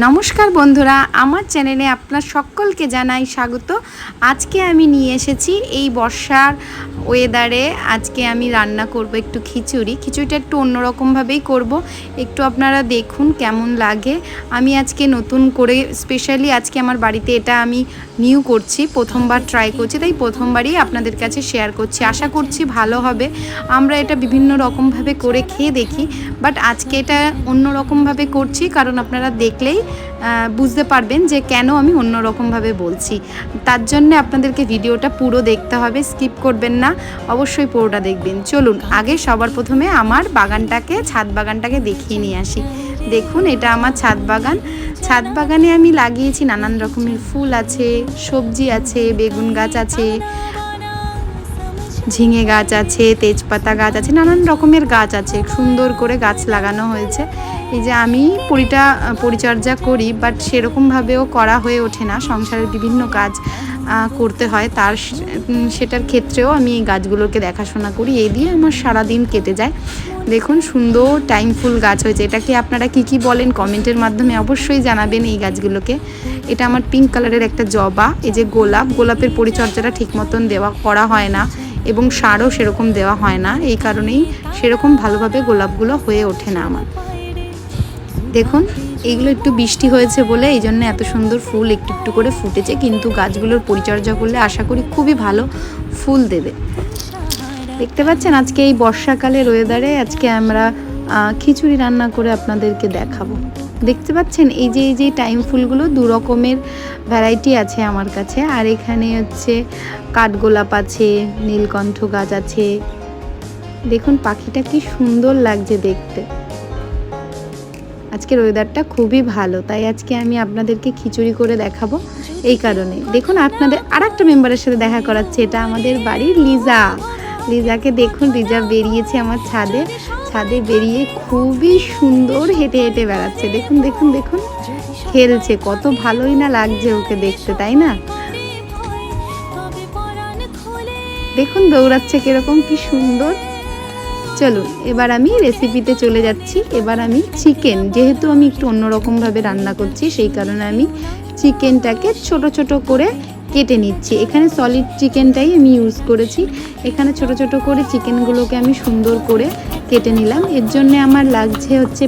নমস্কার বন্ধুরা, আমার চ্যানেলে আপনার সকলকে জানাই স্বাগত। আজকে আমি নিয়ে এসেছি এই বর্ষার ওয়েদারে আজকে আমি রান্না করব একটু খিচুড়িটা একটু অন্যরকমভাবেই করব। একটু আপনারা দেখুন কেমন লাগে। আমি আজকে নতুন করে স্পেশালি আজকে আমার বাড়িতে এটা আমি নিউ করছি, প্রথমবার ট্রাই করছি, তাই প্রথমবারই আপনাদের কাছে শেয়ার করছি। আশা করছি ভালো হবে। আমরা এটা বিভিন্ন রকমভাবে করে খেয়ে দেখি, বাট আজকে এটা অন্য রকমভাবে করছি, কারণ আপনারা দেখলেই বুঝতে পারবেন যে কেন আমি অন্য রকমভাবে বলছি। তার জন্য আপনাদেরকে ভিডিওটা পুরো দেখতে হবে, স্কিপ করবেন না, অবশ্যই পুরোটা দেখবেন। চলুন আগে সবার প্রথমে আমার ছাদ বাগানটাকে দেখিয়ে নিয়ে আসি। দেখুন এটা আমার ছাদ বাগানে আমি লাগিয়েছি নানান রকমের ফুল আছে, সবজি আছে, বেগুন গাছ আছে, ঝিঙে গাছ আছে, তেজপাতা গাছ আছে, নানান রকমের গাছ আছে। সুন্দর করে গাছ লাগানো হয়েছে। এই যে আমি পরিচর্যা করি, বাট সেরকমভাবেও করা হয়ে ওঠে না, সংসারের বিভিন্ন কাজ করতে হয়, সেটার ক্ষেত্রেও আমি এই গাছগুলোকে দেখাশোনা করি। এই দিয়ে আমার সারাদিন কেটে যায়। দেখুন সুন্দর টাইম ফুল গাছ হয়েছে। এটাকে আপনারা কি বলেন কমেন্টের মাধ্যমে অবশ্যই জানাবেন এই গাছগুলোকে। এটা আমার পিঙ্ক কালারের একটা জবা। এই যে গোলাপের পরিচর্যাটা ঠিক মতন করা হয় না, এবং সারও সেরকম দেওয়া হয় না, এই কারণেই সেরকম ভালোভাবে গোলাপগুলো হয়ে ওঠে না আমার। দেখুন এইগুলো একটু বৃষ্টি হয়েছে বলে এই জন্য এত সুন্দর ফুল একটু একটু করে ফুটেছে, কিন্তু গাছগুলোর পরিচর্যা করলে আশা করি খুবই ভালো ফুল দেবে। দেখতে পাচ্ছেন আজকে এই বর্ষাকালের ওয়েদারে আজকে আমরা খিচুড়ি রান্না করে আপনাদেরকে দেখাবো। দেখতে পাচ্ছেন এই যে টাইম ফুলগুলো দু রকমের ভ্যারাইটি আছে আমার কাছে। আর এখানে হচ্ছে কাঠগোলাপ আছে, নীলকণ্ঠ গাছ আছে। দেখুন পাখিটা কি সুন্দর লাগছে দেখতে। আজকের ওয়েদারটা খুবই ভালো, তাই আজকে আমি আপনাদেরকে খিচুড়ি করে দেখাবো। এই কারণে দেখুন আপনাদের আর একটা মেম্বারের সাথে দেখা করাচ্ছে। এটা আমাদের বাড়ির লিজাকে দেখুন, লিজা বেরিয়েছে আমার ছাদে বেরিয়ে খুবই সুন্দর হেঁটে হেঁটে বেড়াচ্ছে। দেখুন দেখুন দেখুন খেলছে, কত ভালোই না লাগছে ওকে দেখতে, তাই না? দেখুন দৌড়াচ্ছে কিরকম, কি সুন্দর। চলুন এবার আমি রেসিপিতে চলে যাচ্ছি। এবার আমি যেহেতু আমি একটু অন্যরকমভাবে রান্না করছি, সেই কারণে আমি চিকেনটাকে ছোট ছোট করে কেটে নিচ্ছি। এখানে সলিড চিকেনটাই আমি ইউজ করেছি। এখানে ছোট ছোট করে চিকেনগুলোকে আমি সুন্দর করে কেটে নিলাম। এর জন্য আমার লাগছে হচ্ছে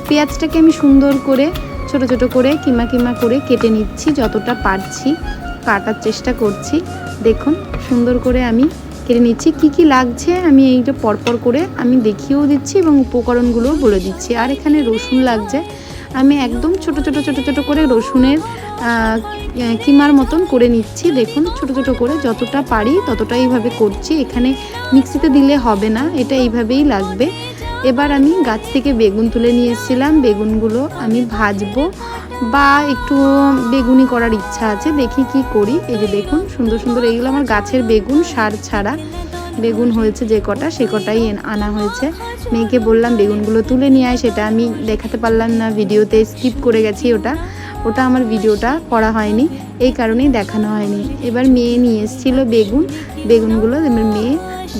পেঁয়াজটাকে আমি সুন্দর করে ছোট ছোট করে কিমা করে কেটে নিচ্ছি, যতটা পারছি কাটার চেষ্টা করছি। দেখুন সুন্দর করে আমি কেটে নিচ্ছি। কি লাগছে আমি এইটা পরপর করে আমি দেখিয়েও দিচ্ছি এবং উপকরণগুলোও বলে দিচ্ছি। আর এখানে রসুন লাগছে, আমি একদম ছোট ছোট করে রসুনের কিমার মতন করে নিচ্ছি। দেখুন ছোট ছোট করে যতটা পারি ততটা এইভাবে করছি। এখানে মিক্সিতে দিলে হবে না, এটা এইভাবেই লাগবে। এবার আমি গাছ থেকে বেগুন তুলে নিয়ে এসেছিলাম, বেগুনগুলো আমি ভাজবো বা একটু বেগুনি করার ইচ্ছা আছে, দেখি কি করি। এই যে দেখুন সুন্দর সুন্দর এইগুলো আমার গাছের বেগুন, সার ছাড়া বেগুন হয়েছে যে কটা, সে কটাই আনা হয়েছে। মেয়েকে বললাম বেগুনগুলো তুলে নিয়ে আয়, সেটা আমি দেখাতে পারলাম না, ভিডিওতে স্কিপ করে গেছি। ওটা আমার ভিডিওটা করা হয়নি, এই কারণেই দেখানো হয়নি। এবার মেয়ে নিয়ে এসেছিলো বেগুনগুলো, এবার মেয়ে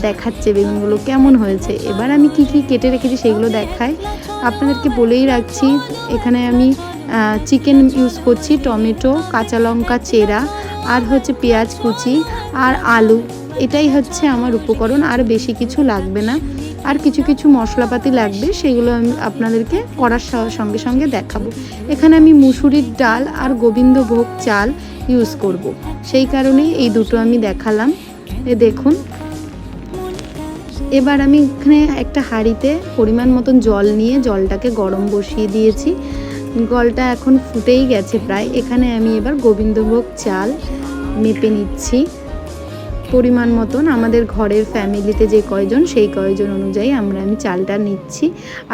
দেখাচ্ছে বেগুনগুলো কেমন হয়েছে। এবার আমি কি কেটে রেখেছি সেগুলো দেখাই, আপনাদেরকে বলেই রাখছি। এখানে আমি চিকেন ইউজ করছি, টমেটো, কাঁচা লঙ্কা চেরা, আর হচ্ছে পেঁয়াজ কুচি আর আলু। এটাই হচ্ছে আমার উপকরণ, আর বেশি কিছু লাগবে না। আর কিছু মশলাপাতি লাগবে, সেগুলো আমি আপনাদেরকে করার সঙ্গে সঙ্গে দেখাবো। এখানে আমি মুসুরির ডাল আর গোবিন্দভোগ চাল ইউজ করব, সেই কারণেই এই দুটো আমি দেখালাম। দেখুন এবার আমি এখানে একটা হাঁড়িতে পরিমাণ মতন জল নিয়ে জলটাকে গরম বসিয়ে দিয়েছি। জলটা এখন ফুটেই গেছে প্রায়। এখানে আমি এবার গোবিন্দভোগ চাল মেপে নিচ্ছি পরিমাণ মতন। আমাদের ঘরের ফ্যামিলিতে যে কয়জন সেই কয়জন অনুযায়ী আমি চালটা নিচ্ছি,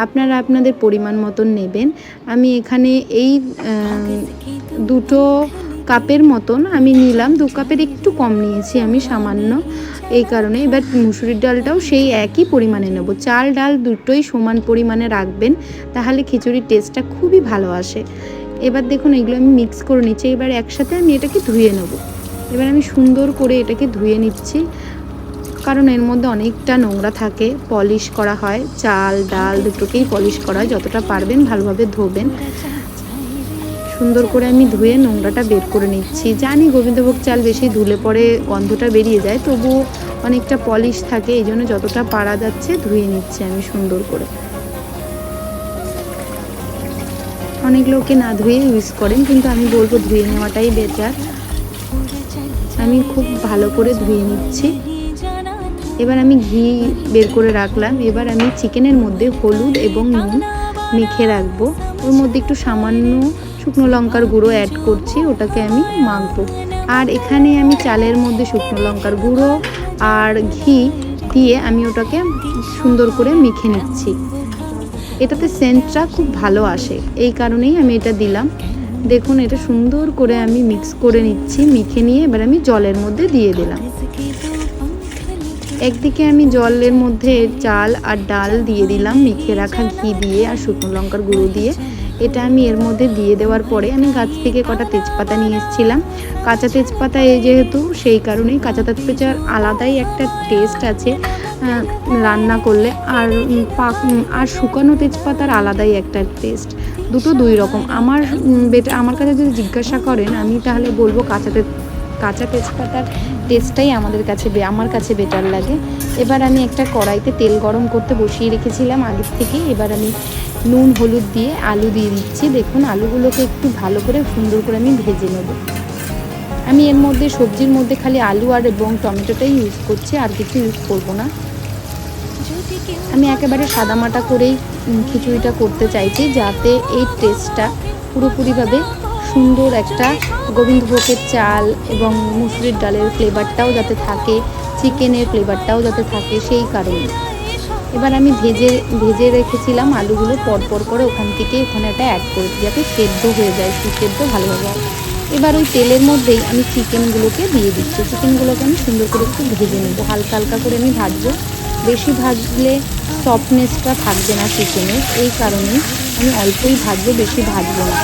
আপনারা আপনাদের পরিমাণ মতন নেবেন। আমি এখানে এই 2 কাপের মতন আমি নিলাম, 2 কাপের একটু কম নিয়েছি আমি সামান্য, এই কারণে। এবার মুসুরির ডালটাও সেই একই পরিমাণে নেব। চাল ডাল দুটোই সমান পরিমাণে রাখবেন, তাহলে খিচুড়ির টেস্টটা খুবই ভালো আসে। এবার দেখুন এগুলো আমি মিক্স করে নিচ্ছি। এবার একসাথে আমি এটাকে ধুয়ে নেব। এবার আমি সুন্দর করে এটাকে ধুয়ে নিচ্ছি, কারণ এর মধ্যে অনেকটা নোংরা থাকে, পলিশ করা হয়, চাল ডাল দুটোকেই পলিশ করা হয়। যতটা পারবেন ভালোভাবে ধোবেন। সুন্দর করে আমি ধুয়ে নোংরাটা বের করে নিচ্ছি। জানি গোবিন্দভোগ চাল বেশি ধুলে পরে গন্ধটা বেরিয়ে যায়, তবুও অনেকটা পলিশ থাকে, এই জন্য যতটা পারা যাচ্ছে ধুয়ে নিচ্ছি আমি সুন্দর করে। অনেক লোকে না ধুয়ে ইউজ করেন, কিন্তু আমি বলবো ধুয়ে নেওয়াটাই বেটার। আমি খুব ভালো করে ধুয়ে নিচ্ছি। এবার আমি ঘি বের করে রাখলাম। এবার আমি চিকেনের মধ্যে হলুদ এবং নুন মেখে রাখবো। ওর মধ্যে একটু সামান্য শুকনো লঙ্কার গুঁড়ো অ্যাড করছি, ওটাকে আমি মাখবো। আর এখানে আমি চালের মধ্যে শুকনো লঙ্কার গুঁড়ো আর ঘি দিয়ে আমি ওটাকে সুন্দর করে মেখে নিচ্ছি। এটাতে সেন্টটা খুব ভালো আসে, এই কারণেই আমি এটা দিলাম। দেখুন এটা সুন্দর করে আমি মিক্স করে নিচ্ছি। মেখে নিয়ে এবার আমি জলের মধ্যে দিয়ে দিলাম। একদিকে আমি জলের মধ্যে চাল আর ডাল দিয়ে দিলাম মেখে রাখা ঘি দিয়ে আর শুকনো লঙ্কার গুঁড়ো দিয়ে। এটা আমি এর মধ্যে দিয়ে দেওয়ার পরে আমি গাছ থেকে কটা তেজপাতা নিয়ে এসেছিলাম। কাঁচা তেজপাতা যেহেতু, সেই কারণেই কাঁচা তেজপাতার আলাদাই একটা টেস্ট আছে রান্না করলে, আর শুকানো তেজপাতার আলাদাই একটা টেস্ট। দুটো দুই রকম। আমার কাছে যদি জিজ্ঞাসা করেন, আমি তাহলে বলবো কাঁচা তেজপাতার টেস্টটাই আমার কাছে বেটার লাগে। এবার আমি একটা কড়াইতে তেল গরম করতে বসিয়ে রেখেছিলাম আগের থেকে। এবার আমি নুন হলুদ দিয়ে আলু দিয়ে দিচ্ছি। দেখুন আলুগুলোকে একটু ভালো করে সুন্দর করে আমি ভেজে নেব। আমি এর মধ্যে সবজির মধ্যে খালি আলু আর এবং টমেটোটাই ইউজ করছি, আর কিছু ইউজ করব না। আমি একেবারে সাদামাটা করেই খিচুড়িটা করতে চাইছি, যাতে এই টেস্টটা পুরোপুরিভাবে সুন্দর একটা গোবিন্দভোগের চাল এবং মুসুরির ডালের ফ্লেভারটাও যাতে থাকে, চিকেনের ফ্লেভারটাও যাতে থাকে, সেই কারণে। এবার আমি ভেজে রেখেছিলাম আলুগুলো পরপর করে ওখানে একটা অ্যাড করেছি, যাতে সেদ্ধ হয়ে যায়, সুসেদ্ধ ভালোভাবে। এবার ওই তেলের মধ্যেই আমি চিকেনগুলোকে দিয়ে দিচ্ছি। চিকেনগুলোকে আমি সুন্দর করে একটু ভেজে নেবো, হালকা হালকা করে আমি ভাজবো। বেশি ভাজলে সফটনেসটা থাকবে না চিকেনের, এই কারণেই আমি অল্পই ভাজবো, বেশি ভাজবো না।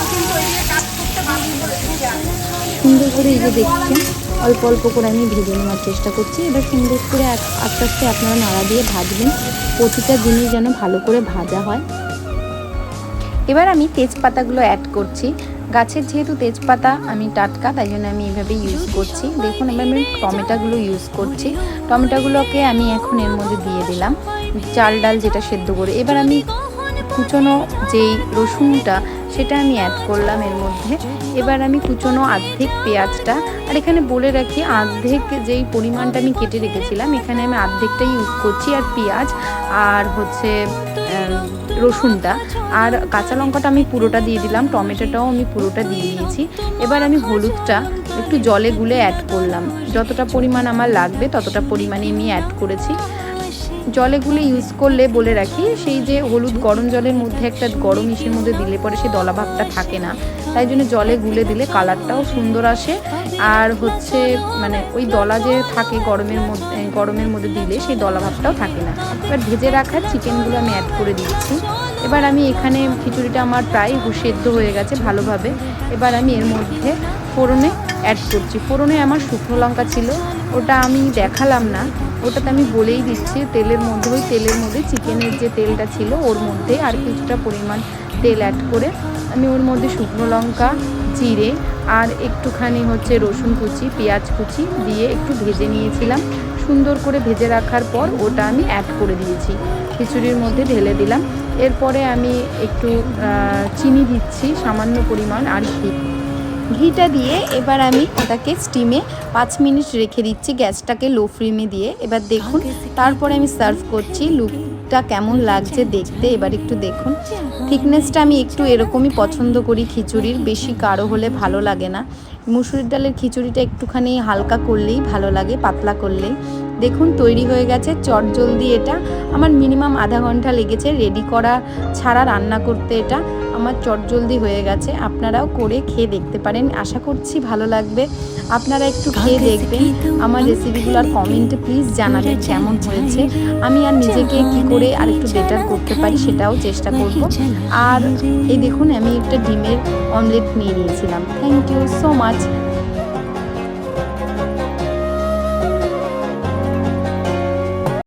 সুন্দর করে এই যে দেখছেন অল্প অল্প করে আমি ভেজে নেওয়ার চেষ্টা করছি। এবার সুন্দর করে আস্তে আস্তে আপনারা নাড়া দিয়ে ভাজবেন, প্রতিটা জিনিস যেন ভালো করে ভাজা হয়। এবার আমি তেজপাতাগুলো অ্যাড করছি। গাছের যেহেতু তেজপাতা আমি টাটকা, তাই জন্য আমি এইভাবে ইউজ করছি। দেখুন এবার আমি টমেটোগুলো ইউজ করছি। টমেটোগুলোকে আমি এখন এর মধ্যে দিয়ে দিলাম, চাল ডাল যেটা সেদ্ধ করে। এবার আমি কুচনো যেই রসুনটা সেটা আমি অ্যাড করলাম এর মধ্যে। এবার আমি কুচনো অর্ধেক পেঁয়াজটা, আর এখানে বলে রাখি অর্ধেক যেই পরিমাণটা আমি কেটে রেখেছিলাম, এখানে আমি অর্ধেকটাই ইউজ করছি। আর পেঁয়াজ আর রসুনটা আর কাঁচা লঙ্কাটা আমি পুরোটা দিয়ে দিলাম, টমেটোটাও আমি পুরোটা দিয়ে দিয়েছি। এবার আমি হলুদটা একটু জলে গুলে অ্যাড করলাম, যতটা পরিমাণ আমার লাগবে ততটা পরিমাণে আমি অ্যাড করেছি। জলে গুলে ইউজ করলে বলে রাখি, সেই যে হলুদ গরম জলের মধ্যে একটা গরম ইসের মধ্যে দিলে পরে সেই দলাভাবটা থাকে না, তাই জন্য জলে গুলে দিলে কালারটাও সুন্দর আসে। আর মানে ওই দলা যে থাকে গরমের মধ্যে দিলে সেই দলাভাবটাও থাকে না। এবার ভেজে রাখা চিকেনগুলো আমি অ্যাড করে দিচ্ছি। এবার আমি এখানে খিচুড়িটা আমার প্রায় সেদ্ধ হয়ে গেছে ভালোভাবে। এবার আমি এর মধ্যে ফোড়নে অ্যাড করছি। ফোড়নে আমার শুকনো লঙ্কা ছিল, ওটা আমি দেখালাম না, ওটাতে আমি বলেই দিচ্ছি। তেলের মধ্যে চিকেনের যে তেলটা ছিল ওর মধ্যে আর কিছুটা পরিমাণ তেল অ্যাড করে আমি ওর মধ্যে শুকনো লঙ্কা, জিরে আর একটুখানি রসুন কুচি, পেঁয়াজ কুচি দিয়ে একটু ভেজে নিয়েছিলাম। সুন্দর করে ভেজে রাখার পর ওটা আমি অ্যাড করে দিয়েছি, খিচুড়ির মধ্যে ঢেলে দিলাম। এরপরে আমি একটু চিনি দিচ্ছি সামান্য পরিমাণ, আর ঘিটা দিয়ে এবার আমি ওটাকে স্টিমে 5 মিনিট রেখে দিচ্ছি, গ্যাসটাকে লো ফ্লেমে দিয়ে। এবার দেখুন তারপরে আমি সার্ভ করছি। লুকটা কেমন লাগছে দেখতে এবার একটু দেখুন। থিকনেসটা আমি একটু এরকমই পছন্দ করি খিচুড়ির, বেশি গাঢ় হলে ভালো লাগে না। মুসুরির ডালের খিচুড়িটা একটুখানি হালকা করলেই ভালো লাগে, পাতলা করলেই। দেখুন তৈরি হয়ে গেছে চটজলদি। এটা আমার মিনিমাম আধা ঘন্টা লেগেছে রেডি করা ছাড়া রান্না করতে। এটা আমার চটজলদি হয়ে গেছে। আপনারাও করে খেয়ে দেখতে পারেন, আশা করছি ভালো লাগবে। আপনারা একটু খেয়ে দেখবেন আমার রেসিপিগুলো, আর কমেন্টে প্লিজ জানাবেন কেমন হয়েছে। আমি আর নিজেকে কি করে আর একটু বেটার করতে পারি সেটাও চেষ্টা করব। আর এই দেখুন আমি একটা ডিমের অমলেট নিয়ে নিয়েছিলাম। Thank you so much.